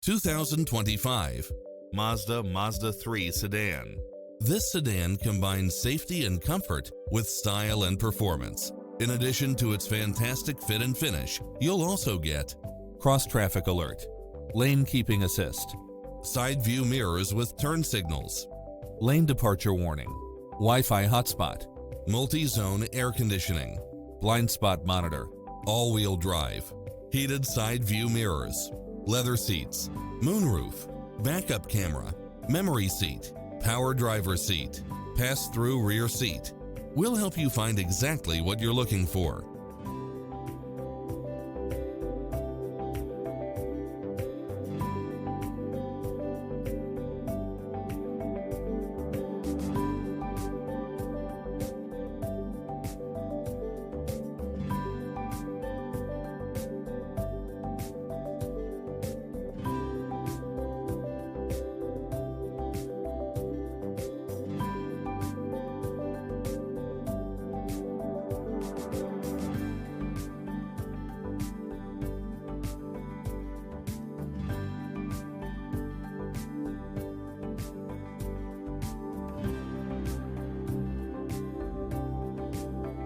2025 Mazda Mazda3 Sedan. This sedan combines safety and comfort with style and performance. In addition to its fantastic fit and finish, you'll also get cross-traffic alert, lane keeping assist, side view mirrors with turn signals, lane departure warning, Wi-Fi hotspot, multi-zone air conditioning, blind spot monitor, all-wheel drive, heated side view mirrors, leather seats, moonroof, backup camera, memory seat, power driver seat, pass-through rear seat. We'll help you find exactly what you're looking for.